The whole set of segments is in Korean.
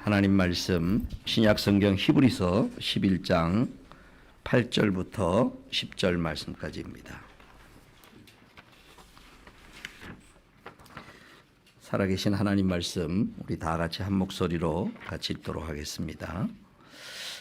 하나님 말씀 신약 성경 히브리서 11장 8절부터 10절 말씀까지입니다. 살아계신 하나님 말씀 우리 다 같이 한 목소리로 같이 읽도록 하겠습니다.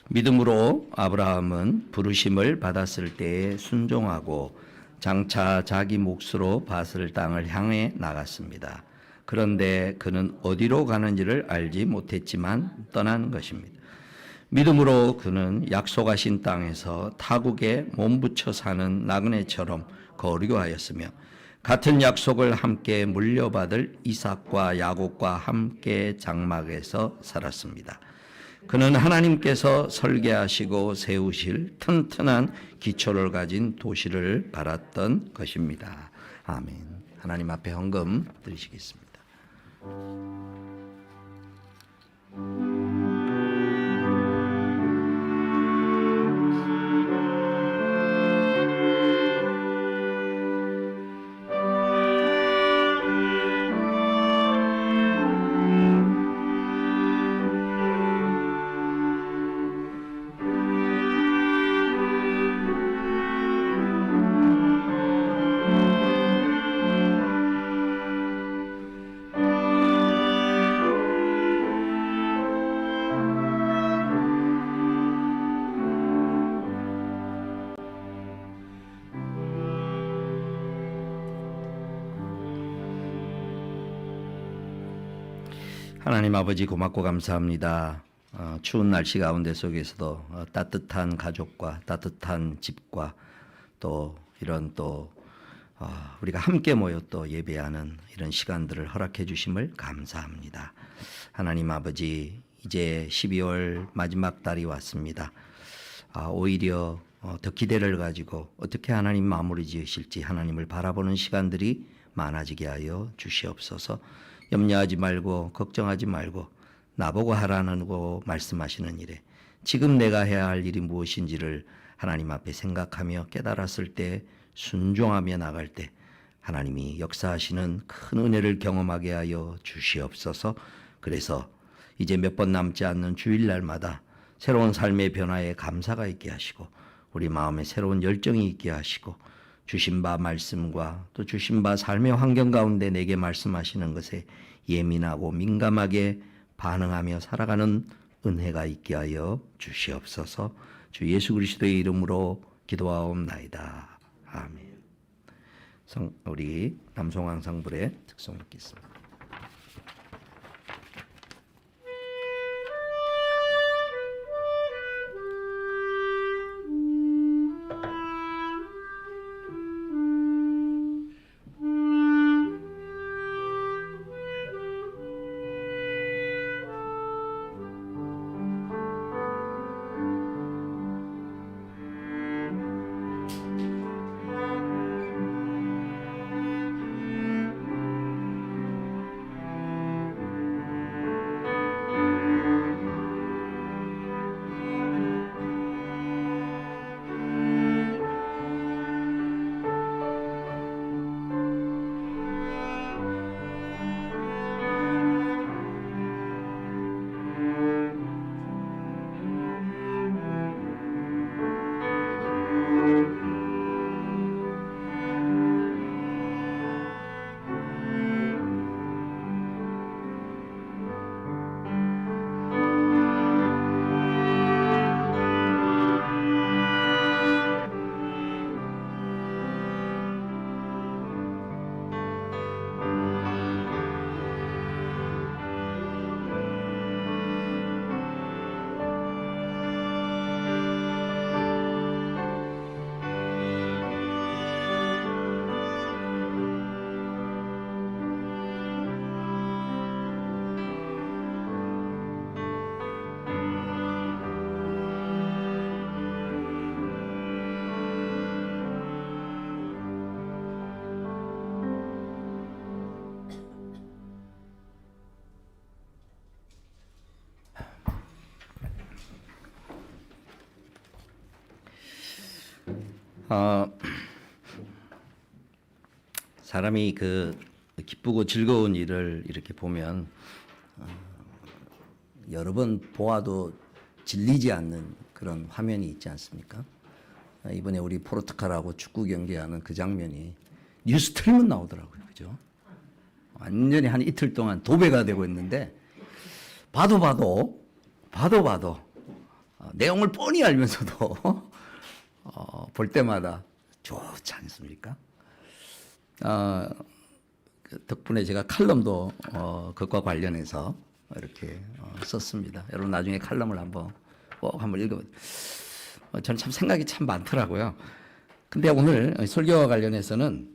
믿음으로 아브라함은 부르심을 받았을 때에 순종하고 장차 자기 몫으로 밭을 땅을 향해 나갔습니다. 그런데 그는 어디로 가는지를 알지 못했지만 떠난 것입니다. 믿음으로 그는 약속하신 땅에서 타국에 몸붙여 사는 나그네처럼 거류하였으며 같은 약속을 함께 물려받을 이삭과 야곱과 함께 장막에서 살았습니다. 그는 하나님께서 설계하시고 세우실 튼튼한 기초를 가진 도시를 바랐던 것입니다. 아멘. 하나님 앞에 헌금 드리시겠습니다. 하나님 아버지 고맙고 감사합니다. 추운 날씨 가운데 속에서도 따뜻한 가족과 따뜻한 집과 또 이런 우리가 함께 모여 또 예배하는 이런 시간들을 허락해 주심을 감사합니다. 하나님 아버지 이제 12월 마지막 달이 왔습니다. 오히려 더 기대를 가지고 어떻게 하나님 마무리 지으실지 하나님을 바라보는 시간들이 많아지게 하여 주시옵소서. 염려하지 말고 걱정하지 말고 나보고 하라고 말씀하시는 일에 지금 내가 해야 할 일이 무엇인지를 하나님 앞에 생각하며 깨달았을 때 순종하며 나갈 때 하나님이 역사하시는 큰 은혜를 경험하게 하여 주시옵소서. 그래서 이제 몇 번 남지 않는 주일날마다 새로운 삶의 변화에 감사가 있게 하시고 우리 마음에 새로운 열정이 있게 하시고 주신 바 말씀과 또 주신 바 삶의 환경 가운데 내게 말씀하시는 것에 예민하고 민감하게 반응하며 살아가는 은혜가 있게 하여 주시옵소서. 주 예수 그리스도의 이름으로 기도하옵나이다. 아멘. 우리 남송왕 성불의 특송 읽겠습니다. 사람이 그 기쁘고 즐거운 일을 이렇게 보면 여러 번 보아도 질리지 않는 그런 화면이 있지 않습니까? 이번에 우리 포르투갈하고 축구 경기하는 그 장면이 뉴스 틀면 나오더라고요. 그죠? 완전히 한 이틀 동안 도배가 되고 있는데 봐도 내용을 뻔히 알면서도 볼 때마다 좋지 않습니까? 덕분에 제가 칼럼도 그것과 관련해서 이렇게 썼습니다. 여러분 나중에 칼럼을 꼭 한번 읽어보세요. 저는 참 생각이 참 많더라고요. 근데 오늘 설교와 관련해서는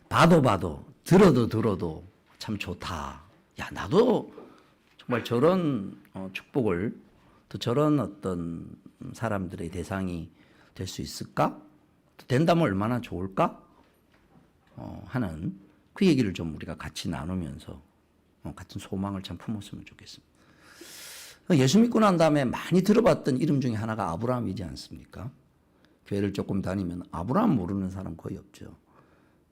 봐도 들어도 참 좋다. 야, 나도 정말 저런 축복을 또 저런 어떤 사람들의 대상이 될 수 있을까? 또 된다면 얼마나 좋을까? 하는 그 얘기를 좀 우리가 같이 나누면서 같은 소망을 참 품었으면 좋겠습니다. 예수 믿고 난 다음에 많이 들어봤던 이름 중에 하나가 아브라함이지 않습니까? 교회를 조금 다니면 아브라함 모르는 사람 거의 없죠.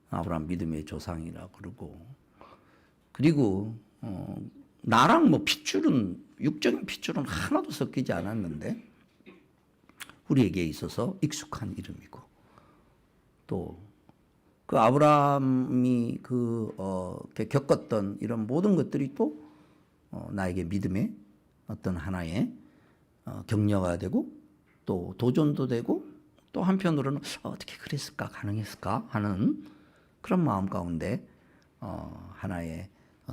아브라함 믿음의 조상이라 그러고, 그리고 나랑 뭐 핏줄은, 육적인 핏줄은 하나도 섞이지 않았는데 우리에게 있어서 익숙한 이름이고, 또 그 아브라함이 겪었던 이런 모든 것들이 또 나에게 믿음의 어떤 하나의 격려가 되고, 또 도전도 되고, 또 한편으로는 어떻게 그랬을까, 가능했을까 하는 그런 마음 가운데 하나의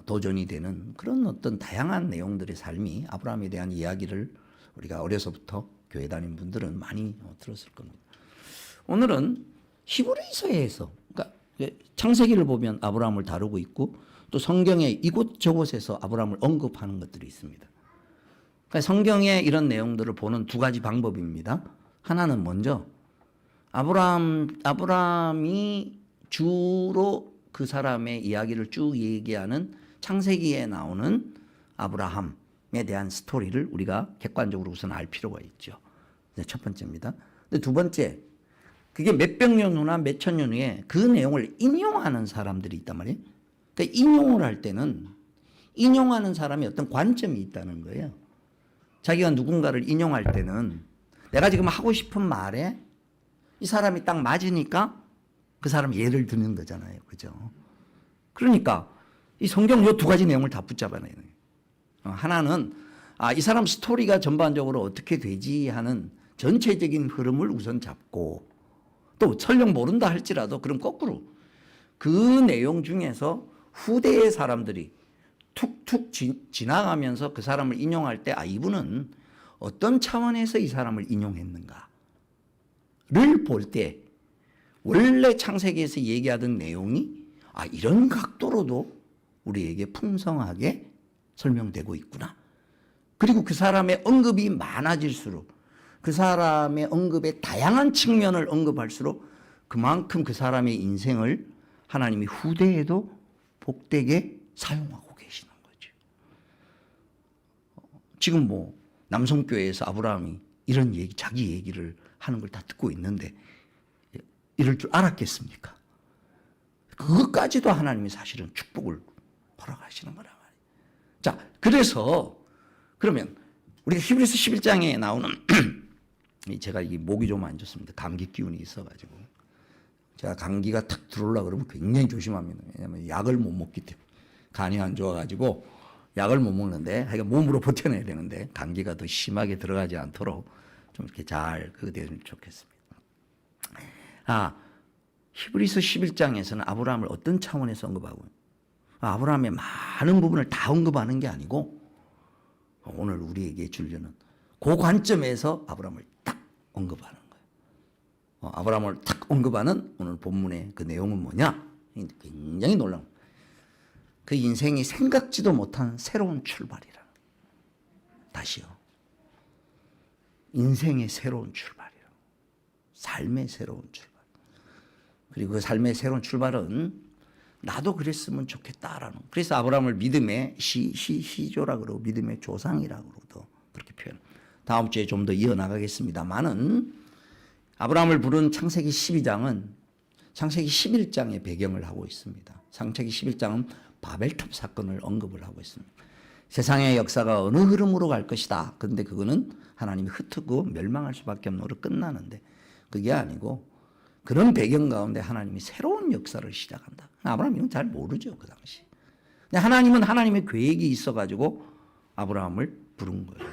도전이 되는 그런 어떤 다양한 내용들의 삶이, 아브라함에 대한 이야기를 우리가 어려서부터 교회 다닌 분들은 많이 들었을 겁니다. 오늘은 히브리서에서, 그러니까 창세기를 보면 아브라함을 다루고 있고, 또 성경에 이곳저곳에서 아브라함을 언급하는 것들이 있습니다. 그러니까 성경의 이런 내용들을 보는 두 가지 방법입니다. 하나는 먼저 아브라함이 주로 그 사람의 이야기를 쭉 얘기하는 창세기에 나오는 아브라함에 대한 스토리를 우리가 객관적으로 우선 알 필요가 있죠. 첫 번째입니다. 근데 두 번째, 그게 몇백 년 후나 몇천 년 후에 그 내용을 인용하는 사람들이 있단 말이에요. 그러니까 인용을 할 때는 인용하는 사람이 어떤 관점이 있다는 거예요. 자기가 누군가를 인용할 때는 내가 지금 하고 싶은 말에 이 사람이 딱 맞으니까 그 사람 예를 드는 거잖아요. 그죠? 그러니까 이 성경 요 두 가지 내용을 다 붙잡아내요. 하나는 이 사람 스토리가 전반적으로 어떻게 되지 하는 전체적인 흐름을 우선 잡고, 또 설령 모른다 할지라도 그럼 거꾸로 그 내용 중에서 후대의 사람들이 툭툭 지나가면서 그 사람을 인용할 때 이분은 어떤 차원에서 이 사람을 인용했는가를 볼 때 원래 창세기에서 얘기하던 내용이 이런 각도로도 우리에게 풍성하게 설명되고 있구나. 그리고 그 사람의 언급이 많아질수록, 그 사람의 언급의 다양한 측면을 언급할수록 그만큼 그 사람의 인생을 하나님이 후대에도 복되게 사용하고 계시는 거죠. 지금 뭐 남성교회에서 아브라함이 이런 얘기, 자기 얘기를 하는 걸 다 듣고 있는데 이럴 줄 알았겠습니까? 그것까지도 하나님이 사실은 축복을 허락하시는 거란 말이에요. 자, 그래서 그러면 우리가 히브리서 11장에 나오는 제가 이 목이 좀 안 좋습니다. 감기 기운이 있어가지고. 제가 감기가 탁 들어오려고 그러면 굉장히 조심합니다. 왜냐하면 약을 못 먹기 때문에. 간이 안 좋아가지고 약을 못 먹는데, 하여간 몸으로 버텨내야 되는데, 감기가 더 심하게 들어가지 않도록 좀 이렇게 잘 그거 되면 좋겠습니다. 히브리서 11장에서는 아브라함을 어떤 차원에서 언급하고, 아브라함의 많은 부분을 다 언급하는 게 아니고, 오늘 우리에게 주려는 그 관점에서 아브라함을 딱 언급하는 거예요. 아브라함을 딱 언급하는 오늘 본문의 그 내용은 뭐냐? 굉장히 놀라운, 그 인생이 생각지도 못한 새로운 출발이라. 다시요. 인생의 새로운 출발이라. 삶의 새로운 출발. 그리고 그 삶의 새로운 출발은 나도 그랬으면 좋겠다라는. 그래서 아브라함을 믿음의 시조라 그러고 믿음의 조상이라 그러고도 그렇게 표현. 다음 주에 좀 더 이어나가겠습니다만은, 아브라함을 부른 창세기 12장은 창세기 11장의 배경을 하고 있습니다. 창세기 11장은 바벨탑 사건을 언급을 하고 있습니다. 세상의 역사가 어느 흐름으로 갈 것이다. 그런데 그거는 하나님이 흩트고 멸망할 수밖에 없는 으로 끝나는데 그게 아니고 그런 배경 가운데 하나님이 새로운 역사를 시작한다. 아브라함이 이건 잘 모르죠. 그 당시. 근데 하나님은 하나님의 계획이 있어가지고 아브라함을 부른 거예요.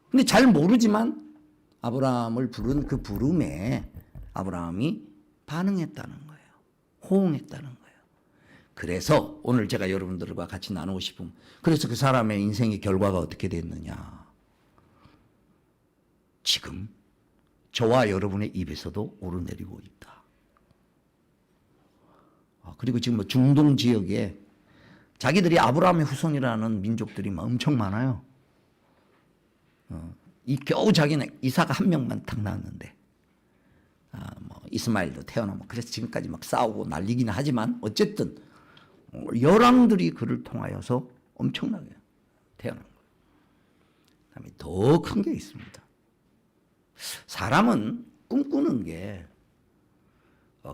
근데 잘 모르지만 아브라함을 부른 그 부름에 아브라함이 반응했다는 거예요. 호응했다는 거예요. 그래서 오늘 제가 여러분들과 같이 나누고 싶은, 그래서 그 사람의 인생의 결과가 어떻게 됐느냐. 지금 저와 여러분의 입에서도 오르내리고 있다. 그리고 지금 뭐 중동 지역에 자기들이 아브라함의 후손이라는 민족들이 엄청 많아요. 이 겨우 자기는 이삭 한 명만 딱 낳았는데, 뭐 이스마엘도 태어나고 그래서 지금까지 막 싸우고 난리긴 하지만 어쨌든 열왕들이 그를 통하여서 엄청나게 태어난 거예요. 그다음에 더 큰 게 있습니다. 사람은 꿈꾸는 게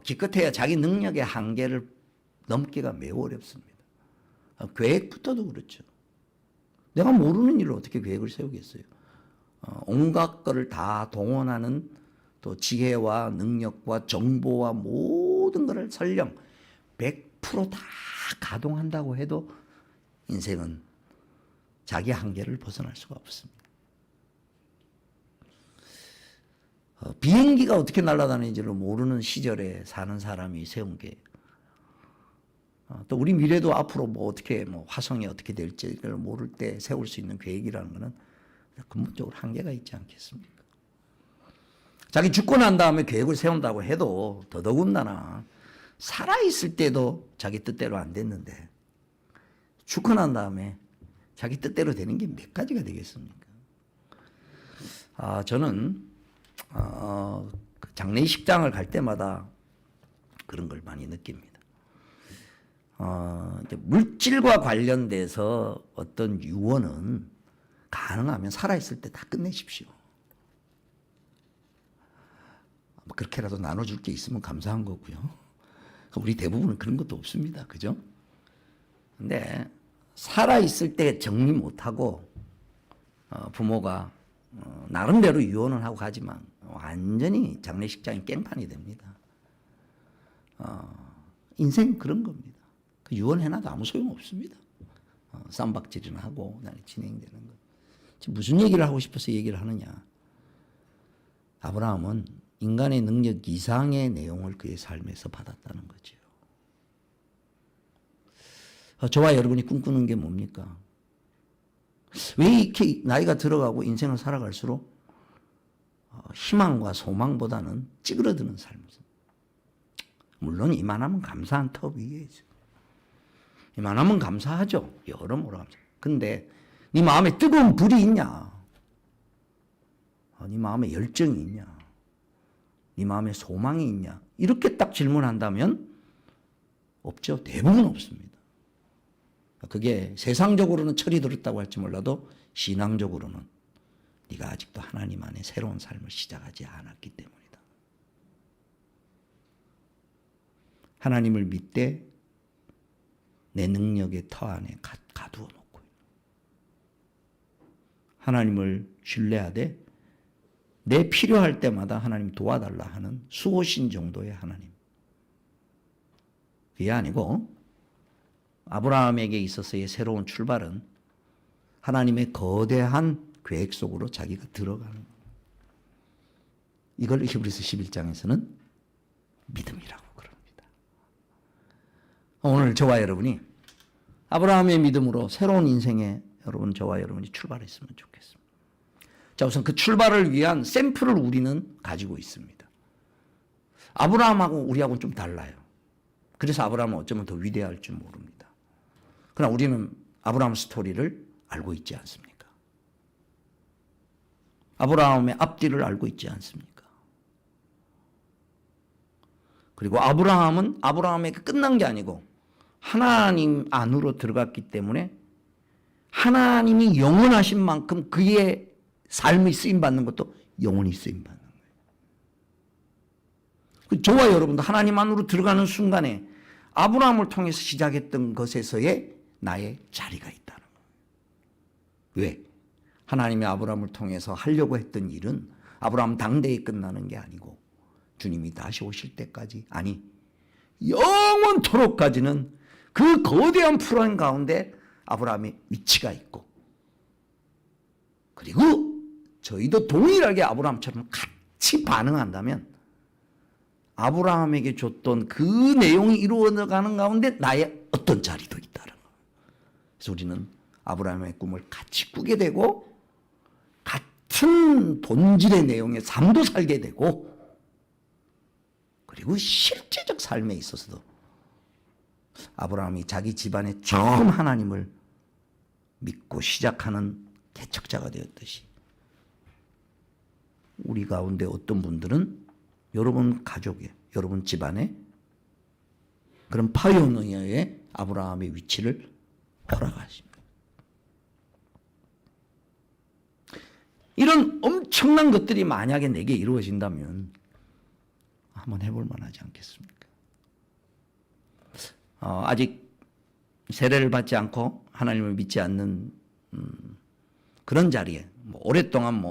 기껏해야 자기 능력의 한계를 넘기가 매우 어렵습니다. 계획부터도 그렇죠. 내가 모르는 일을 어떻게 계획을 세우겠어요. 온갖 것을 다 동원하는 또 지혜와 능력과 정보와 모든 것을 설령 100% 다 가동한다고 해도 인생은 자기 한계를 벗어날 수가 없습니다. 비행기가 어떻게 날아다니는지를 모르는 시절에 사는 사람이 세운 게, 또 우리 미래도 앞으로 뭐 어떻게 뭐 화성이 어떻게 될지를 모를 때 세울 수 있는 계획이라는 것은 근본적으로 한계가 있지 않겠습니까? 자기 죽고 난 다음에 계획을 세운다고 해도 더더군다나 살아있을 때도 자기 뜻대로 안 됐는데 죽고 난 다음에 자기 뜻대로 되는 게 몇 가지가 되겠습니까? 저는 장례식장을 갈 때마다 그런 걸 많이 느낍니다. 이제 물질과 관련돼서 어떤 유언은 가능하면 살아있을 때 다 끝내십시오. 그렇게라도 나눠줄 게 있으면 감사한 거고요. 우리 대부분은 그런 것도 없습니다. 그죠? 근데 살아있을 때 정리 못하고 부모가 나름대로 유언을 하고 가지만 완전히 장례식장이 깽판이 됩니다. 인생 그런 겁니다. 그 유언해놔도 아무 소용 없습니다. 쌈박질이나 하고 진행되는 거. 지금 무슨 얘기를 하고 싶어서 얘기를 하느냐. 아브라함은 인간의 능력 이상의 내용을 그의 삶에서 받았다는 거죠. 저와 여러분이 꿈꾸는 게 뭡니까? 왜 이렇게 나이가 들어가고 인생을 살아갈수록 희망과 소망보다는 찌그러드는 삶을. 물론 이만하면 감사한 터 위에죠. 이만하면 감사하죠. 여러모로 감사. 근데 네 마음에 뜨거운 불이 있냐? 네 마음에 열정이 있냐? 네 마음에 소망이 있냐? 이렇게 딱 질문한다면 없죠. 대부분 없습니다. 그게 세상적으로는 철이 들었다고 할지 몰라도 신앙적으로는 네가 아직도 하나님 안에 새로운 삶을 시작하지 않았기 때문이다. 하나님을 믿되 내 능력의 터 안에 가두어 놓고 하나님을 신뢰하되 내 필요할 때마다 하나님 도와달라 하는 수호신 정도의 하나님. 그게 아니고 아브라함에게 있어서의 새로운 출발은 하나님의 거대한 계획 속으로 자기가 들어가는 거예요. 이걸 히브리서 11장에서는 믿음이라고 그럽니다. 오늘 저와 여러분이 아브라함의 믿음으로 새로운 인생에 여러분 저와 여러분이 출발했으면 좋겠습니다. 자, 우선 그 출발을 위한 샘플을 우리는 가지고 있습니다. 아브라함하고 우리하고는 좀 달라요. 그래서 아브라함은 어쩌면 더 위대할 줄 모릅니다. 그러나 우리는 아브라함 스토리를 알고 있지 않습니까? 아브라함의 앞뒤를 알고 있지 않습니까? 그리고 아브라함은 아브라함에게 끝난 게 아니고 하나님 안으로 들어갔기 때문에 하나님이 영원하신 만큼 그의 삶이 쓰임받는 것도 영원히 쓰임받는 거예요. 저와 여러분도 하나님 안으로 들어가는 순간에 아브라함을 통해서 시작했던 것에서의 나의 자리가 있다는 거예요. 왜? 하나님이 아브라함을 통해서 하려고 했던 일은 아브라함 당대에 끝나는 게 아니고 주님이 다시 오실 때까지, 아니 영원토록까지는 그 거대한 풀안 가운데 아브라함의 위치가 있고, 그리고 저희도 동일하게 아브라함처럼 같이 반응한다면 아브라함에게 줬던 그 내용이 이루어가는 가운데 나의 어떤 자리도 있다는 거예요. 그래서 우리는 아브라함의 꿈을 같이 꾸게 되고 같은 본질의 내용의 삶도 살게 되고, 그리고 실제적 삶에 있어서도 아브라함이 자기 집안에 처음 하나님을 믿고 시작하는 개척자가 되었듯이 우리 가운데 어떤 분들은 여러분 가족에, 여러분 집안에 그런 파이오니어의 아브라함의 위치를 허락하십니다. 이런 엄청난 것들이 만약에 내게 이루어진다면 한번 해볼 만하지 않겠습니까? 아직 세례를 받지 않고 하나님을 믿지 않는 그런 자리에 오랫동안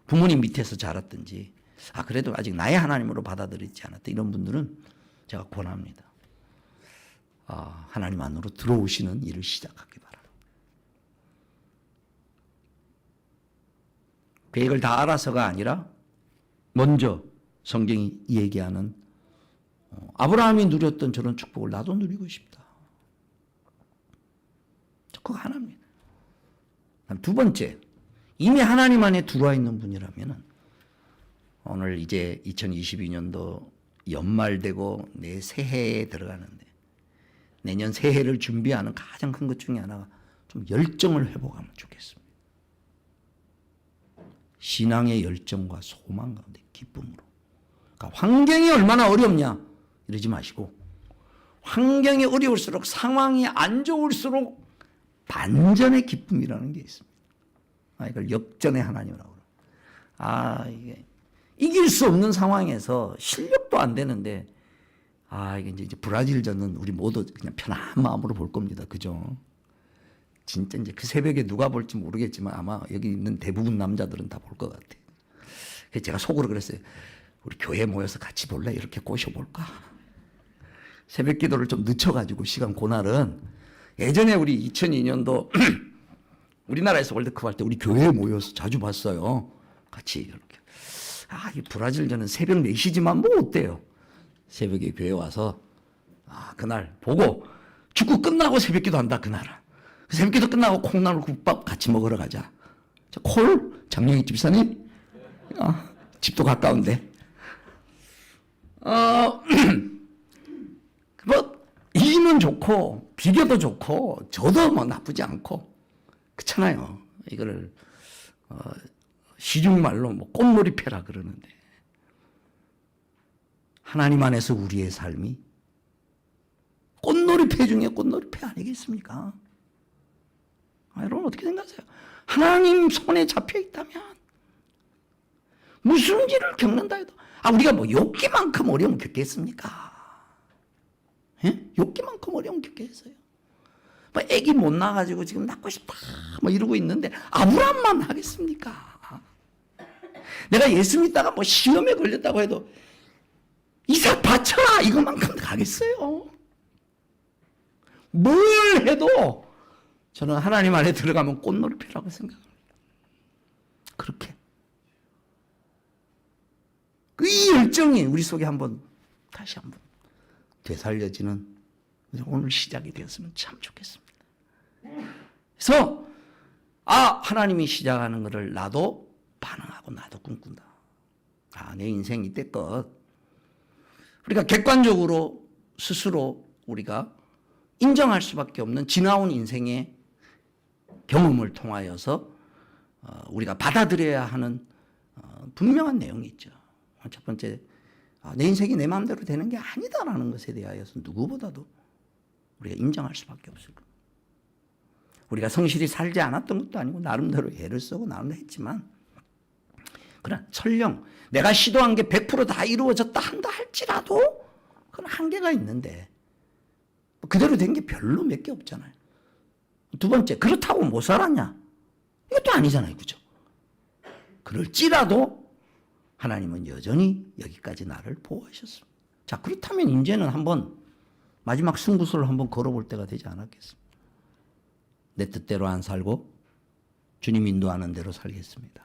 부모님 밑에서 자랐든지, 그래도 아직 나의 하나님으로 받아들이지 않았다, 이런 분들은 제가 권합니다. 하나님 안으로 들어오시는 일을 시작하기 바랍니다. 계획을 다 알아서가 아니라 먼저 성경이 얘기하는 아브라함이 누렸던 저런 축복을 나도 누리고 싶다. 그거 하나입니다. 두 번째, 이미 하나님 안에 들어와 있는 분이라면 오늘 이제 2022년도 연말되고 내 새해에 들어가는데 내년 새해를 준비하는 가장 큰 것 중에 하나가 좀 열정을 회복하면 좋겠습니다. 신앙의 열정과 소망 가운데 기쁨으로. 그러니까 환경이 얼마나 어렵냐 이러지 마시고, 환경이 어려울수록, 상황이 안 좋을수록 반전의 기쁨이라는 게 있습니다. 이걸 역전의 하나님이라고 그래요. 이게 이길 수 없는 상황에서 실력도 안 되는데, 이게 이제 브라질전은 우리 모두 그냥 편한 마음으로 볼 겁니다. 그죠? 진짜 이제 그 새벽에 누가 볼지 모르겠지만 아마 여기 있는 대부분 남자들은 다 볼 것 같아요. 그래서 제가 속으로 그랬어요. 우리 교회 모여서 같이 볼래? 이렇게 꼬셔볼까? 새벽 기도를 좀 늦춰가지고 시간 그날은, 예전에 우리 2002년도 우리나라에서 월드컵 할 때 우리 교회에 모여서 자주 봤어요. 같이 이렇게. 이 브라질전은 새벽 4시지만 뭐 어때요? 새벽에 교회 와서 그날 보고 축구 끝나고 새벽 기도한다 그날은. 새벽 기도 끝나고 콩나물 국밥 같이 먹으러 가자. 콜? 장영희 집사님? 집도 가까운데. 이기면 좋고 비교도 좋고 저도 나쁘지 않고 그렇잖아요. 이거를 시중말로 꽃놀이패라 그러는데, 하나님 안에서 우리의 삶이 꽃놀이패 중에 꽃놀이패 아니겠습니까? 여러분 어떻게 생각하세요? 하나님 손에 잡혀 있다면 무슨 일을 겪는다 해도 우리가 욥기만큼 어려움 겪겠습니까? 예? 욥기만큼 어려움 겪겠어요? 애기 못 낳아가지고 지금 낳고 싶다 이러고 있는데 아브라함만 하겠습니까? 내가 예수 믿다가 시험에 걸렸다고 해도 이삭 바쳐라 이것만큼 가겠어요? 뭘 해도 저는 하나님 안에 들어가면 꽃놀이패라고 생각합니다. 그렇게 이 열정이 우리 속에 다시 한번 되살려지는 오늘 시작이 되었으면 참 좋겠습니다. 그래서 하나님이 시작하는 것을 나도 반응하고 나도 꿈꾼다. 내 인생 이때껏 우리가 객관적으로 스스로 우리가 인정할 수밖에 없는 지나온 인생의 경험을 통하여서 우리가 받아들여야 하는 분명한 내용이 있죠. 첫 번째, 내 인생이 내 마음대로 되는 게 아니다라는 것에 대하여서 누구보다도 우리가 인정할 수밖에 없을 겁니다. 우리가 성실히 살지 않았던 것도 아니고 나름대로 애를 쓰고 나름대로 했지만, 그러나 설령 내가 시도한 게 100% 다 이루어졌다 한다 할지라도 그건 한계가 있는데 그대로 된 게 별로 몇 개 없잖아요. 두 번째, 그렇다고 못 살았냐? 이것도 아니잖아요. 그죠? 그럴지라도 하나님은 여전히 여기까지 나를 보호하셨습니다. 자, 그렇다면 이제는 한번 마지막 승부수를 한번 걸어볼 때가 되지 않았겠습니까? 내 뜻대로 안 살고 주님 인도하는 대로 살겠습니다.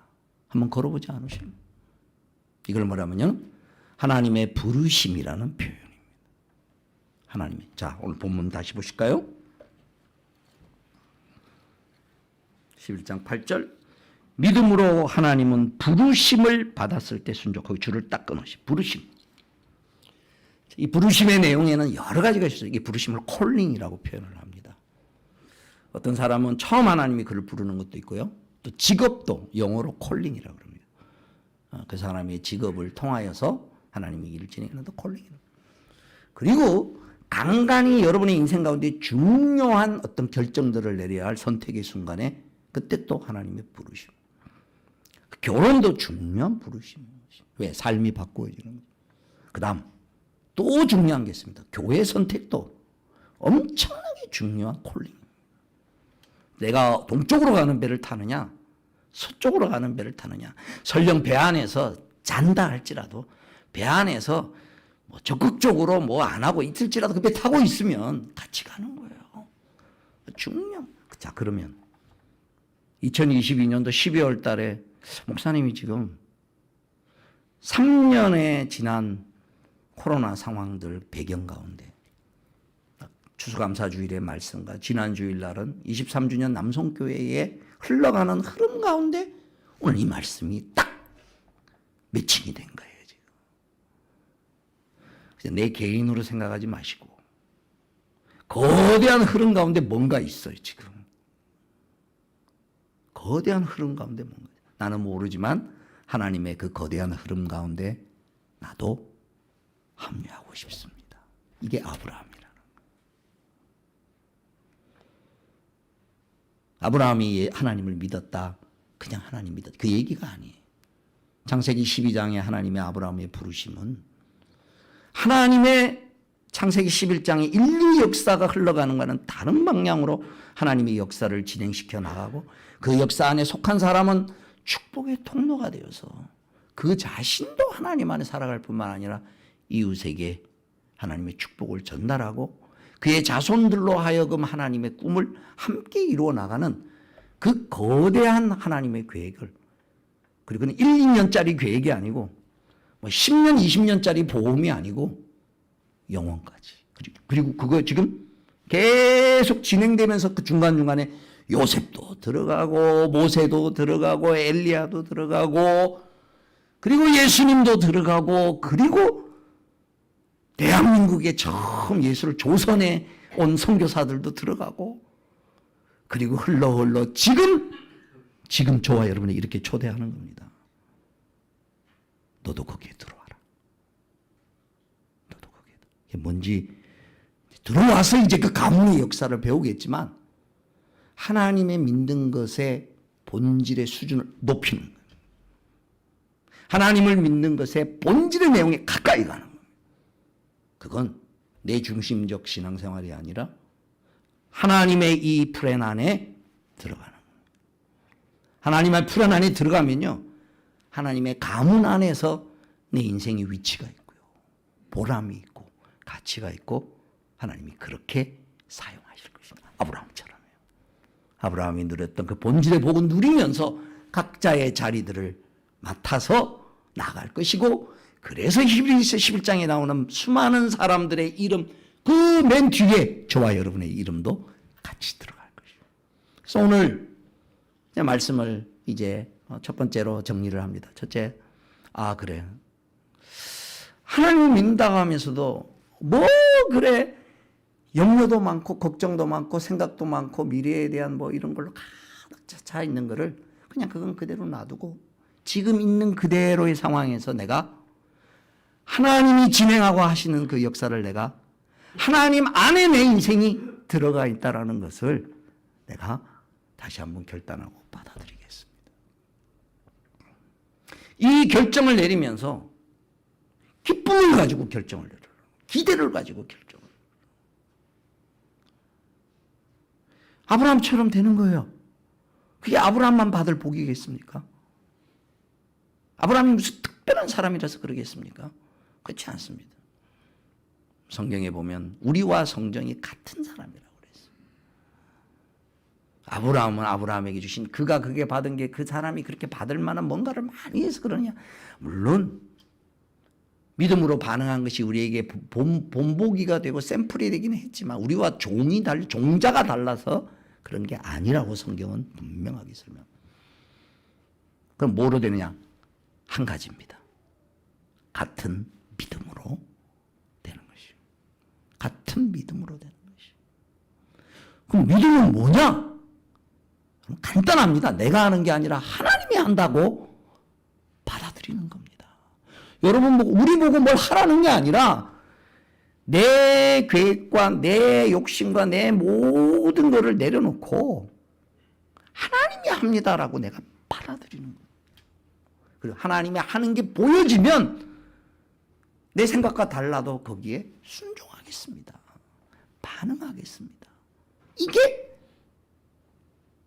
한번 걸어보지 않으십니까? 이걸 뭐라면요? 하나님의 부르심이라는 표현입니다. 하나님의. 자, 오늘 본문 다시 보실까요? 11장 8절. 믿음으로 하나님은 부르심을 받았을 때 순종. 거기 줄을 딱 끊으시. 부르심. 이 부르심의 내용에는 여러 가지가 있어요. 이 부르심을 콜링이라고 표현을 합니다. 어떤 사람은 처음 하나님이 그를 부르는 것도 있고요. 또 직업도 영어로 콜링이라고 합니다. 그 사람의 직업을 통하여서 하나님이 일을 진행하는 것 콜링이라고. 그리고 간간히 여러분의 인생 가운데 중요한 어떤 결정들을 내려야 할 선택의 순간에 그때 또 하나님의 부르심. 결혼도 중요한 부르심. 왜? 삶이 바꾸어지는 거죠. 그 다음 또 중요한 게 있습니다. 교회 선택도 엄청나게 중요한 콜링. 내가 동쪽으로 가는 배를 타느냐 서쪽으로 가는 배를 타느냐. 설령 배 안에서 잔다 할지라도 배 안에서 뭐 적극적으로 뭐 안 하고 있을지라도 그 배 타고 있으면 같이 가는 거예요. 중요한. 자, 그러면 2022년도 12월 달에 목사님이 지금 3년의 지난 코로나 상황들 배경 가운데 추수감사주일의 말씀과 지난 주일날은 23주년 남성교회에 흘러가는 흐름 가운데 오늘 이 말씀이 딱 매칭이 된 거예요. 지금 내 개인으로 생각하지 마시고 거대한 흐름 가운데 뭔가 있어요. 지금 거대한 흐름 가운데 뭔가. 나는 모르지만 하나님의 그 거대한 흐름 가운데 나도 합류하고 싶습니다. 이게 아브라함이라는 거예요. 아브라함이 하나님을 믿었다. 그냥 하나님 믿었다. 그 얘기가 아니에요. 창세기 12장에 하나님의 아브라함의 부르심은 하나님의 창세기 11장의 인류 역사가 흘러가는 것과는 다른 방향으로 하나님의 역사를 진행시켜 나가고 그 역사 안에 속한 사람은 축복의 통로가 되어서 그 자신도 하나님 안에 살아갈 뿐만 아니라 이웃에게 하나님의 축복을 전달하고 그의 자손들로 하여금 하나님의 꿈을 함께 이루어 나가는 그 거대한 하나님의 계획을, 그리고 1, 2년짜리 계획이 아니고 10년, 20년짜리 보험이 아니고 영원까지. 그리고 그거 지금 계속 진행되면서 그 중간중간에 요셉도 들어가고 모세도 들어가고 엘리야도 들어가고 그리고 예수님도 들어가고 그리고 대한민국에 처음 예수를 조선에 온 선교사들도 들어가고 그리고 흘러 지금 저와 여러분이 이렇게 초대하는 겁니다. 너도 거기에 들어와라. 너도 거기에. 이게 뭔지 들어와서 이제 그 가문의 역사를 배우겠지만 하나님의 믿는 것의 본질의 수준을 높이는 거예요. 하나님을 믿는 것의 본질의 내용에 가까이 가는 거예요. 그건 내 중심적 신앙생활이 아니라 하나님의 이 플랜 안에 들어가는 거예요. 하나님의 플랜 안에 들어가면요. 하나님의 가문 안에서 내 인생의 위치가 있고요. 보람이 있고 가치가 있고 하나님이 그렇게 사용하실 것입니다. 아브라함처럼요. 아브라함이 누렸던 그 본질의 복을 누리면서 각자의 자리들을 맡아서 나갈 것이고 그래서 히브리서 11장에 나오는 수많은 사람들의 이름 그 맨 뒤에 저와 여러분의 이름도 같이 들어갈 것이에요. 그래서 오늘 말씀을 이제 첫 번째로 정리를 합니다. 첫째, 그래. 하나님을 믿는다고 하면서도 뭐 그래 염려도 많고 걱정도 많고 생각도 많고 미래에 대한 뭐 이런 걸로 가득 차 있는 거를 그냥 그건 그대로 놔두고 지금 있는 그대로의 상황에서 내가 하나님이 진행하고 하시는 그 역사를 내가 하나님 안에 내 인생이 들어가 있다라는 것을 내가 다시 한번 결단하고 받아들이겠습니다. 이 결정을 내리면서 기쁨을 가지고 결정을 내려요. 기대를 가지고 결정을. 아브라함처럼 되는 거예요. 그게 아브라함만 받을 복이겠습니까? 아브라함이 무슨 특별한 사람이라서 그러겠습니까? 그렇지 않습니다. 성경에 보면 우리와 성전이 같은 사람이라고 그랬어요. 아브라함은 아브라함에게 주신 그가 그게 받은 게 그 사람이 그렇게 받을 만한 뭔가를 많이 해서 그러냐? 물론 믿음으로 반응한 것이 우리에게 본보기가 되고 샘플이 되긴 했지만 우리와 종자가 달라서 그런 게 아니라고 성경은 분명하게 설명. 그럼 뭐로 되느냐? 한 가지입니다. 같은 믿음으로 되는 것이요. 같은 믿음으로 되는 것이요. 그럼 믿음은 뭐냐? 간단합니다. 내가 하는 게 아니라 하나님이 한다고 받아들이는 겁니다. 여러분 우리 보고 뭘 하라는 게 아니라 내 계획과 내 욕심과 내 모든 것을 내려놓고 하나님이 합니다라고 내가 받아들이는 거예요. 그리고 하나님이 하는 게 보여지면 내 생각과 달라도 거기에 순종하겠습니다. 반응하겠습니다. 이게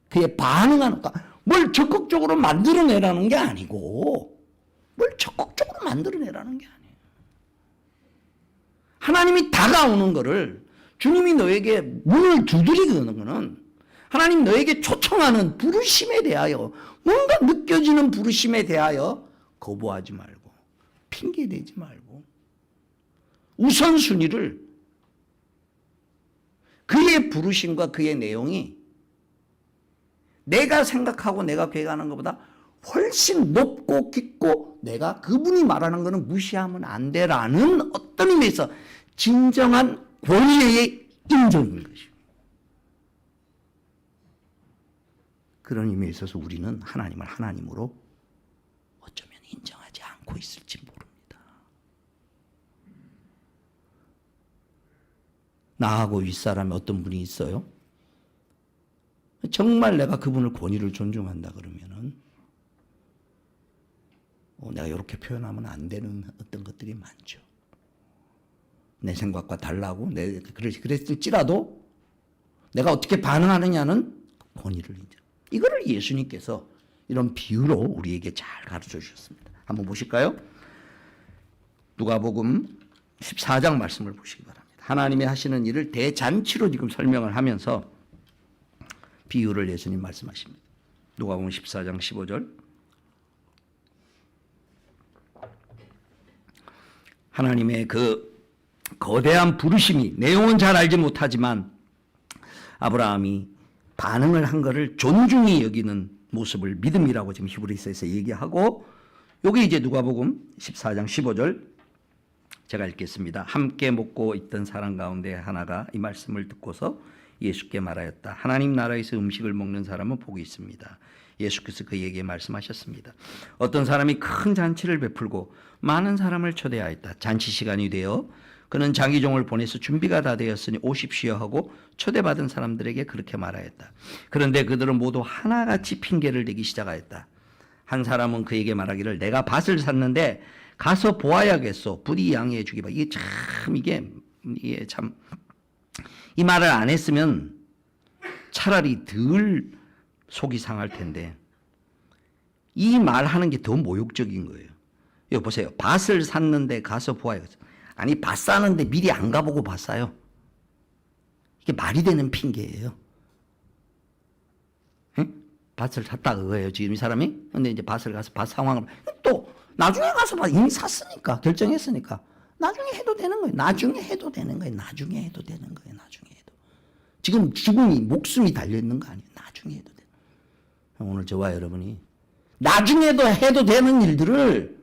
그에 반응하는 거. 뭘 적극적으로 만들어내라는 게 아니고 뭘 적극적으로 만들어내라는 게 아니에요. 하나님이 다가오는 거를 주님이 너에게 문을 두드리는 거는 하나님 너에게 초청하는 부르심에 대하여 뭔가 느껴지는 부르심에 대하여 거부하지 말고 핑계대지 말고 우선순위를 그의 부르심과 그의 내용이 내가 생각하고 내가 계획하는 것보다 훨씬 높고 깊고 내가 그분이 말하는 것은 무시하면 안 되라는 어떤 의미에서 진정한 권위의 인정인 것이죠. 그런 의미에 있어서 우리는 하나님을 하나님으로 어쩌면 인정하지 않고 있을지 모릅니다. 나하고 윗사람에 어떤 분이 있어요? 정말 내가 그분을 권위를 존중한다 그러면은 내가 이렇게 표현하면 안 되는 어떤 것들이 많죠. 내 생각과 달라고 그랬을지라도 내가 어떻게 반응하느냐는 권위를 인정. 이거를 예수님께서 이런 비유로 우리에게 잘 가르쳐 주셨습니다. 한번 보실까요? 누가복음 14장 말씀을 보시기 바랍니다. 하나님이 하시는 일을 대잔치로 지금 설명을 하면서 비유를 예수님 말씀하십니다. 누가복음 14장 15절. 하나님의 그 거대한 부르심이 내용은 잘 알지 못하지만 아브라함이 반응을 한 것을 존중히 여기는 모습을 믿음이라고 지금 히브리서에서 얘기하고 여기 이제 누가복음 14장 15절 제가 읽겠습니다. 함께 먹고 있던 사람 가운데 하나가 이 말씀을 듣고서 예수께 말하였다. 하나님 나라에서 음식을 먹는 사람은 복이 있습니다. 예수께서 그에게 말씀하셨습니다. 어떤 사람이 큰 잔치를 베풀고 많은 사람을 초대하였다. 잔치 시간이 되어 그는 자기 종을 보내서 준비가 다 되었으니 오십시오 하고 초대받은 사람들에게 그렇게 말하였다. 그런데 그들은 모두 하나같이 핑계를 대기 시작하였다. 한 사람은 그에게 말하기를 내가 밭을 샀는데 가서 보아야겠소. 부디 양해해 주기 바. 이게 참 이 말을 안 했으면 차라리 덜 속이 상할 텐데 이 말하는 게 더 모욕적인 거예요. 여기 보세요. 밭을 샀는데 가서 보아야겠소. 아니 밭 사는데 미리 안 가보고 밭 사요. 이게 말이 되는 핑계예요. 응? 밭을 샀다 그거예요. 지금 이 사람이. 근데 이제 밭을 가서 밭 상황을 또 나중에 가서 봐. 이미 샀으니까 결정했으니까 나중에 해도 되는 거예요. 나중에 해도 되는 거예요. 나중에 해도 되는 거예요. 나중에 해도. 지금 죽음이 목숨이 달려 있는 거 아니에요. 나중에 해도 돼. 오늘 저와 여러분이 나중에도 해도 되는 일들을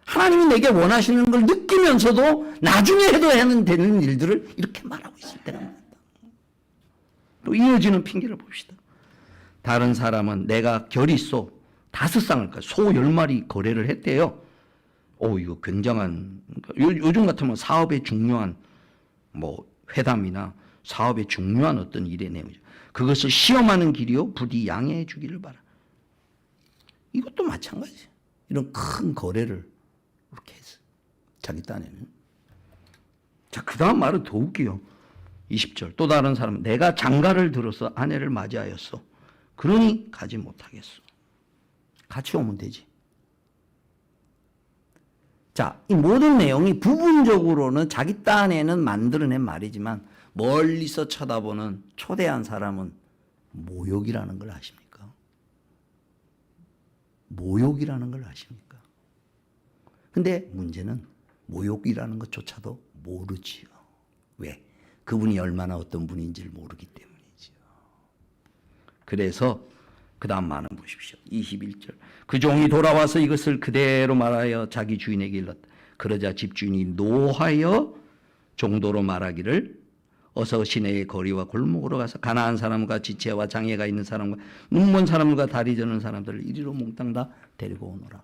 하나님이 내게 원하시는 걸 느끼면서도 나중에 해도 되는 일들을 이렇게 말하고 있을 때가 많다. 또 이어지는 핑계를 봅시다. 다른 사람은 내가 결의소 5쌍을 소 10마리 거래를 했대요. 이거 굉장한 요즘 같으면 사업에 중요한 회담이나 사업에 중요한 어떤 일의 내용이죠. 그것을 시험하는 길이요 부디 양해해 주기를 바라. 이것도 마찬가지예요. 이런 큰 거래를 이렇게 했어. 자기 딴에는. 자, 그 다음 말은 더 웃겨요. 20절. 또 다른 사람은 내가 장가를 들어서 아내를 맞이하였어. 그러니 가지 못하겠소. 같이 오면 되지. 자, 이 모든 내용이 부분적으로는 자기 딴에는 만들어낸 말이지만 멀리서 쳐다보는 초대한 사람은 모욕이라는 걸 아십니까? 모욕이라는 걸 아십니까? 근데 문제는 모욕이라는 것조차도 모르지요. 왜? 그분이 얼마나 어떤 분인지를 모르기 때문이지요. 그래서 그 다음 말은 보십시오. 21절. 그 종이 돌아와서 이것을 그대로 말하여 자기 주인에게 일렀다. 그러자 집주인이 노하여 종도로 말하기를 어서 시내의 거리와 골목으로 가서 가난한 사람과 지체와 장애가 있는 사람과 눈먼 사람과 다리 저는 사람들을 이리로 몽땅 다 데리고 오너라.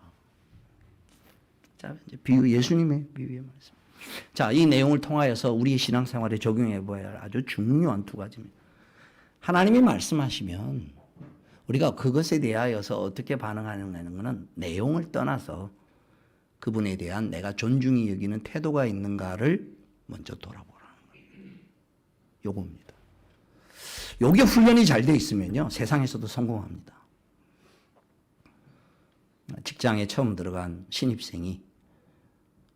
자, 이제 비유, 예수님의 비유의 말씀. 자, 이 내용을 통하여서 우리의 신앙생활에 적용해 봐야 할 아주 중요한 두 가지입니다. 하나님이 말씀하시면 우리가 그것에 대하여서 어떻게 반응하는 것은 내용을 떠나서 그분에 대한 내가 존중히 여기는 태도가 있는가를 먼저 돌아보라는 거예요. 요겁니다. 요게 훈련이 잘 돼 있으면요, 세상에서도 성공합니다. 직장에 처음 들어간 신입생이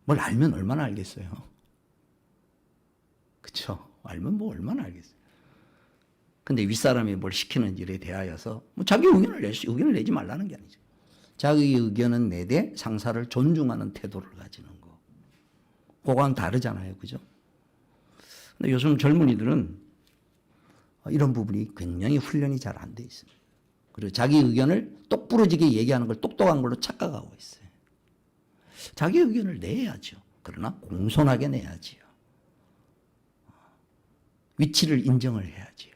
뭘 알면 얼마나 알겠어요? 그쵸? 알면 뭐 얼마나 알겠어요? 근데 윗사람이 뭘 시키는 일에 대하여서 뭐 자기 의견을 내지 말라는 게 아니죠. 자기 의견은 내되 상사를 존중하는 태도를 가지는 거. 그거는 다르잖아요. 그죠? 근데 요즘 젊은이들은 이런 부분이 굉장히 훈련이 잘 안 돼 있습니다. 그리고 자기 의견을 똑부러지게 얘기하는 걸 똑똑한 걸로 착각하고 있어요. 자기 의견을 내야죠. 그러나 공손하게 내야지요. 위치를 인정을 해야지요.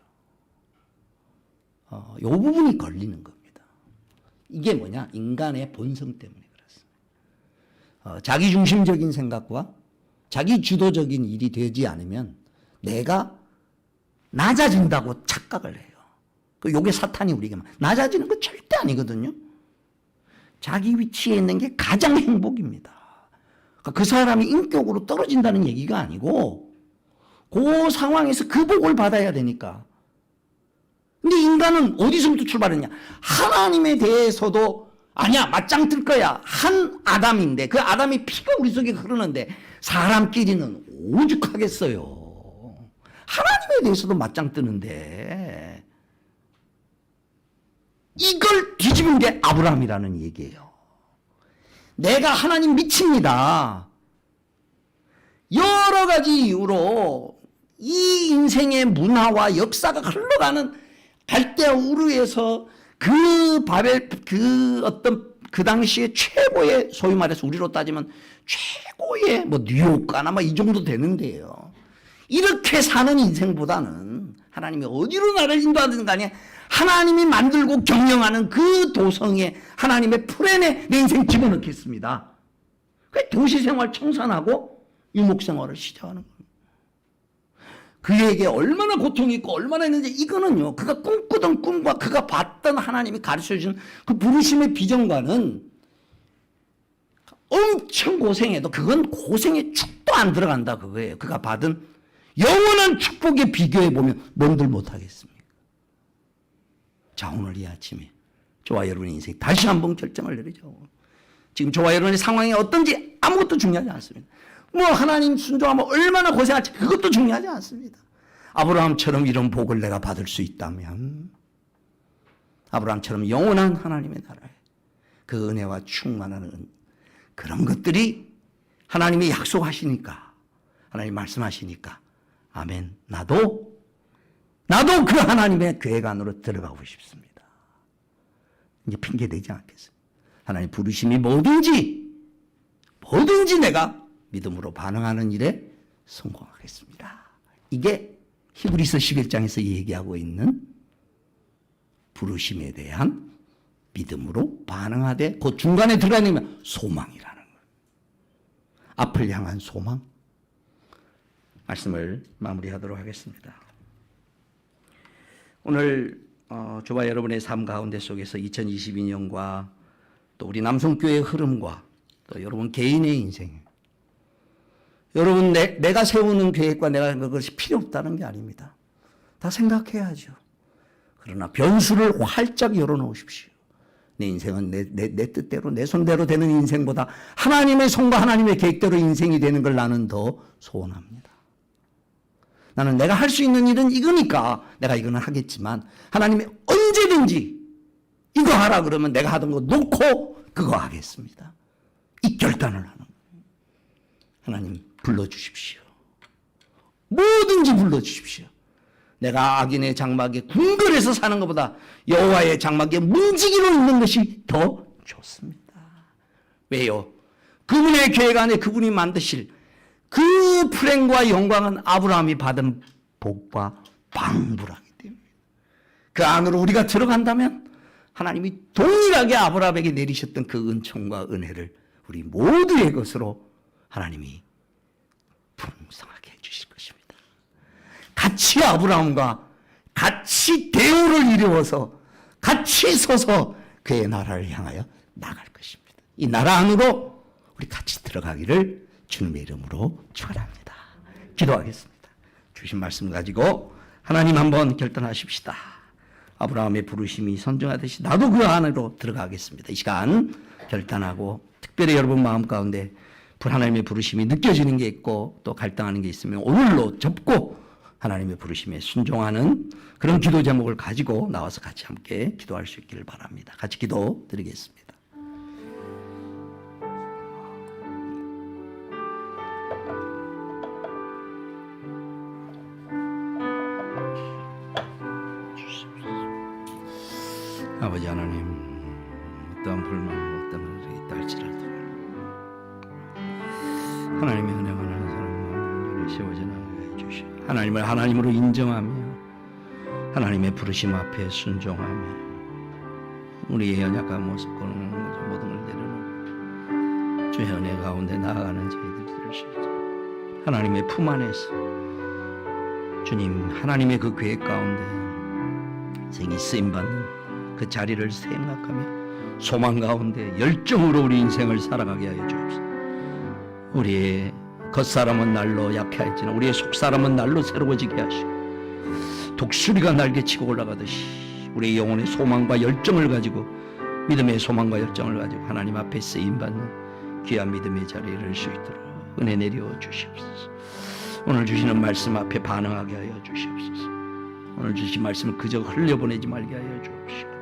이 부분이 걸리는 겁니다. 이게 뭐냐? 인간의 본성 때문에 그렇습니다. 자기중심적인 생각과 자기 주도적인 일이 되지 않으면 내가 낮아진다고 착각을 해요. 요게 사탄이 우리에게 낮아지는 거 절대 아니거든요. 자기 위치에 있는 게 가장 행복입니다. 그 사람이 인격으로 떨어진다는 얘기가 아니고 그 상황에서 그 복을 받아야 되니까. 근데 인간은 어디서부터 출발했냐? 하나님에 대해서도 아니야, 맞짱 뜰 거야. 한 아담인데 그 아담이 피가 우리 속에 흐르는데 사람끼리는 오죽하겠어요. 하나님에 대해서도 맞짱 뜨는데 이걸 뒤집은 게 아브라함이라는 얘기예요. 내가 하나님 미칩니다. 여러 가지 이유로 이 인생의 문화와 역사가 흘러가는 갈대아 우르에서 그 바벨 그 당시에 최고의 소위 말해서 우리로 따지면 최고의 뭐 뉴욕가나 뭐 이 정도 되는데요. 이렇게 사는 인생보다는 하나님이 어디로 나를 인도하든 간에 하나님이 만들고 경영하는 그 도성에 하나님의 플랜에 내 인생 집어넣겠습니다. 그 도시생활 청산하고 유목생활을 시작하는 겁니다. 그에게 얼마나 고통이 있고 얼마나 있는지 이거는요, 그가 꿈꾸던 꿈과 그가 봤던 하나님이 가르쳐준 그 부르심의 비전과는 엄청 고생해도 그건 고생의 축도 안 들어간다 그거예요. 그가 받은 영원한 축복에 비교해 보면 뭔들 못하겠습니까? 자, 오늘 이 아침에 저와 여러분의 인생 다시 한번 결정을 내리죠. 지금 저와 여러분의 상황이 어떤지 아무것도 중요하지 않습니다. 뭐 하나님 순종하면 얼마나 고생할지 그것도 중요하지 않습니다. 아브라함처럼 이런 복을 내가 받을 수 있다면, 아브라함처럼 영원한 하나님의 나라에 그 은혜와 충만한 그런 것들이 하나님이 약속하시니까, 하나님 말씀하시니까 아멘, 나도 그 하나님의 계획 안으로 들어가고 싶습니다. 이제 핑계 대지 않겠습니다. 하나님 부르심이 뭐든지 내가 믿음으로 반응하는 일에 성공하겠습니다. 이게 히브리서 11장에서 얘기하고 있는 부르심에 대한 믿음으로 반응하되 그 중간에 들어가 있는 소망이라는 거예요. 앞을 향한 소망. 말씀을 마무리하도록 하겠습니다. 오늘 저와 여러분의 삶 가운데 속에서 2022년과 또 우리 남성교회의 흐름과 또 여러분 개인의 인생, 여러분 내가 세우는 계획과 내가 그것이 필요 없다는 게 아닙니다. 다 생각해야죠. 그러나 변수를 활짝 열어놓으십시오. 내 인생은 내 뜻대로 내 손대로 되는 인생보다 하나님의 손과 하나님의 계획대로 인생이 되는 걸 나는 더 소원합니다. 나는 내가 할 수 있는 일은 이거니까 내가 이거는 하겠지만 하나님이 언제든지 이거 하라 그러면 내가 하던 거 놓고 그거 하겠습니다. 이 결단을 하는 거예요. 하나님 불러주십시오. 뭐든지 불러주십시오. 내가 악인의 장막에 궁궐에서 사는 것보다 여호와의 장막에 문지기로 있는 것이 더 좋습니다. 왜요? 그분의 계획 안에 그분이 만드실 그 플랜과 영광은 아브라함이 받은 복과 방부라기 때문에 그 안으로 우리가 들어간다면 하나님이 동일하게 아브라함에게 내리셨던 그 은총과 은혜를 우리 모두의 것으로 하나님이 풍성하게 해주실 것입니다. 같이 아브라함과 같이 대우를 이루어서 같이 서서 그의 나라를 향하여 나갈 것입니다. 이 나라 안으로 우리 같이 들어가기를 주님의 이름으로 축원합니다. 기도하겠습니다. 주신 말씀 가지고 하나님 한번 결단하십시다. 아브라함의 부르심이 선정하듯이 나도 그 안으로 들어가겠습니다. 이 시간 결단하고 특별히 여러분 마음 가운데 하나님의 부르심이 느껴지는 게 있고 또 갈등하는 게 있으면 오늘로 접고 하나님의 부르심에 순종하는 그런 기도 제목을 가지고 나와서 같이 함께 기도할 수 있기를 바랍니다. 같이 기도 드리겠습니다. 아버지 하나님, 어떠한 불만, 어떤 일이 있다 할지라도 하나님의 은혜가 나는 사람을 세워져 나가게 해주시오. 하나님을 하나님으로 인정하며 하나님의 부르심 앞에 순종하며 우리의 연약한 모습 고는 모든 걸 내려놓고 주의 은혜 가운데 나아가는 저희들 될 수 있도록 하나님의 품 안에서 주님 하나님의 그 계획 가운데 생이 쓰임받는 그 자리를 생각하며 소망 가운데 열정으로 우리 인생을 살아가게 하여 주옵소서. 우리의 겉사람은 날로 약해할지나 우리의 속사람은 날로 새로워지게 하시고 독수리가 날개치고 올라가듯이 우리의 영혼의 소망과 열정을 가지고 믿음의 소망과 열정을 가지고 하나님 앞에 쓰임받는 귀한 믿음의 자리에 이를 수 있도록 은혜 내려 주시옵소서. 오늘 주시는 말씀 앞에 반응하게 하여 주시옵소서. 오늘 주신 말씀을 그저 흘려보내지 말게 하여 주옵시고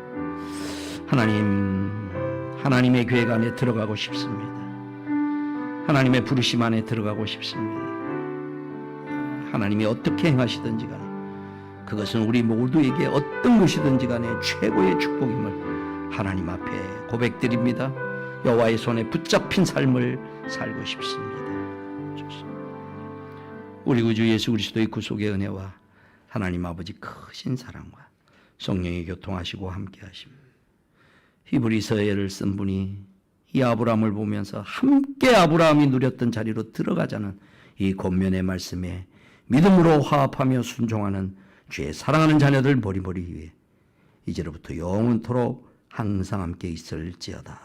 하나님의 계획 안에 들어가고 싶습니다. 하나님의 부르심 안에 들어가고 싶습니다. 하나님이 어떻게 행하시든지 간에 그것은 우리 모두에게 어떤 것이든지 간에 최고의 축복임을 하나님 앞에 고백드립니다. 여호와의 손에 붙잡힌 삶을 살고 싶습니다. 우리 구주 예수 그리스도의 구속의 은혜와 하나님 아버지 크신 사랑과 성령의 교통하시고 함께 하십니다. 히브리서를 쓴 분이 이 아브라함을 보면서 함께 아브라함이 누렸던 자리로 들어가자는 이 권면의 말씀에 믿음으로 화합하며 순종하는 주의 사랑하는 자녀들 머리머리 위에 이제로부터 영원토록 항상 함께 있을지어다.